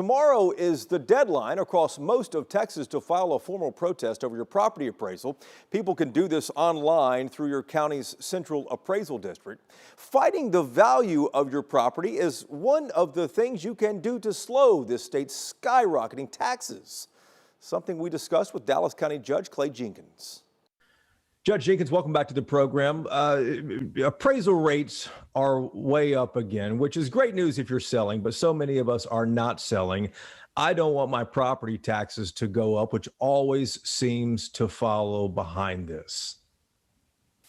Tomorrow is the deadline across most of Texas to file a formal protest over your property appraisal. People can do this online through your county's central appraisal district. Fighting the value of your property is one of the things you can do to slow this state's skyrocketing taxes. Something we discussed with Dallas County Judge Clay Jenkins. Judge Jenkins, welcome back to the program. Appraisal rates are way up again, which is great news if you're selling, but so many of us are not selling. I don't want my property taxes to go up, which always seems to follow behind this.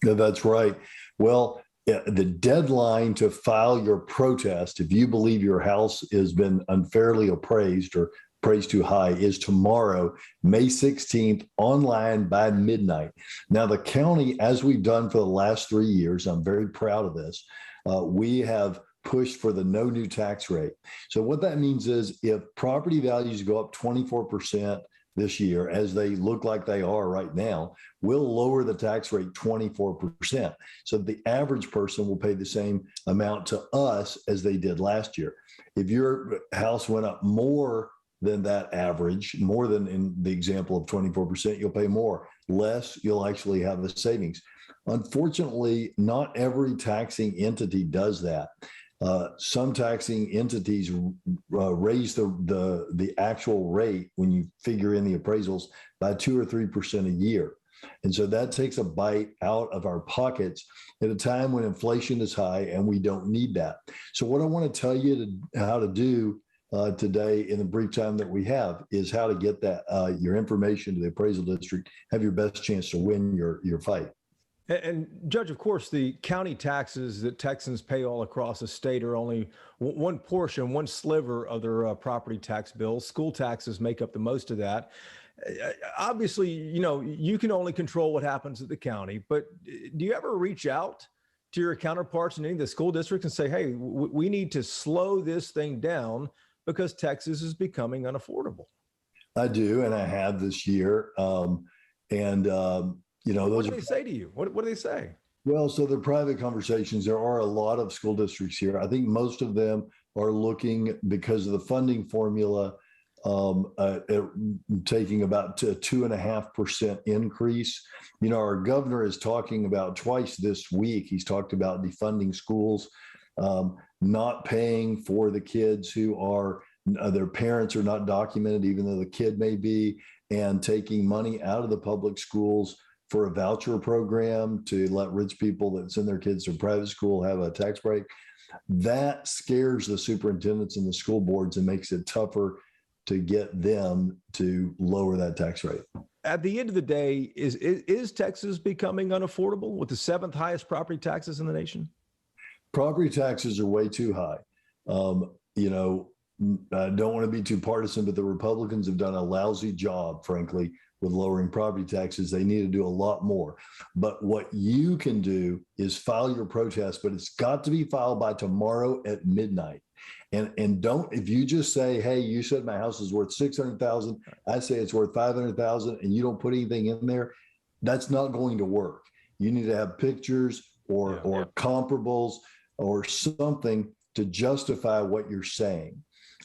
Yeah, that's right. Well, the deadline to file your protest, if you believe your house has been unfairly appraised or appraised too high, is tomorrow, May 16th, online by midnight. Now, the county, as we've done for the last 3 years, I'm very proud of this, we have pushed for the no new tax rate. So what that means is if property values go up 24% this year, as they look like they are right now, we'll lower the tax rate 24%. So the average person will pay the same amount to us as they did last year. If your house went up more than that average, more than in the example of 24%, you'll pay more. Less, you'll actually have a savings. Unfortunately, not every taxing entity does that. Some taxing entities raise the actual rate when you figure in the appraisals by 2 or 3% a year. And so that takes a bite out of our pockets at a time when inflation is high and we don't need that. So what I want to tell you how to do today in the brief time that we have is how to get that your information to the appraisal district, have your best chance to win your fight. And Judge, of course, the county taxes that Texans pay all across the state are only one portion, one sliver of their property tax bill. School taxes make up the most of that. Obviously, you can only control what happens at the county, but do you ever reach out to your counterparts in any of the school districts and say, hey, we need to slow this thing down because Texas is becoming unaffordable? I do, and I have this year. What do they say to you? What do they say? Well, so they're private conversations. There are a lot of school districts here. I think most of them are looking, because of the funding formula, at taking about a 2.5% increase. Our governor is talking about twice this week. He's talked about defunding schools, not paying for the kids who are, their parents are not documented, even though the kid may be, and taking money out of the public schools for a voucher program to let rich people that send their kids to private school have a tax break. That scares the superintendents and the school boards and makes it tougher to get them to lower that tax rate. At the end of the day, is Texas becoming unaffordable with the 7th highest property taxes in the nation? Property taxes are way too high. I don't want to be too partisan, but the Republicans have done a lousy job, frankly, with lowering property taxes. They need to do a lot more. But what you can do is file your protest, but it's got to be filed by tomorrow at midnight. And don't, if you just say, hey, you said my house is worth 600,000, I say it's worth 500,000, and you don't put anything in there, that's not going to work. You need to have pictures or comparables or something to justify what you're saying.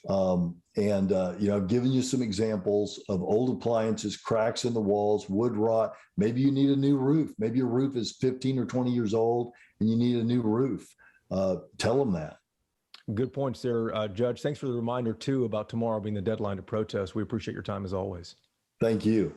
I've given you some examples of old appliances, cracks in the walls, wood rot. Maybe you need a new roof. Maybe your roof is 15 or 20 years old and you need a new roof. Tell them that. Good points there, Judge. Thanks for the reminder, too, about tomorrow being the deadline to protest. We appreciate your time as always. Thank you.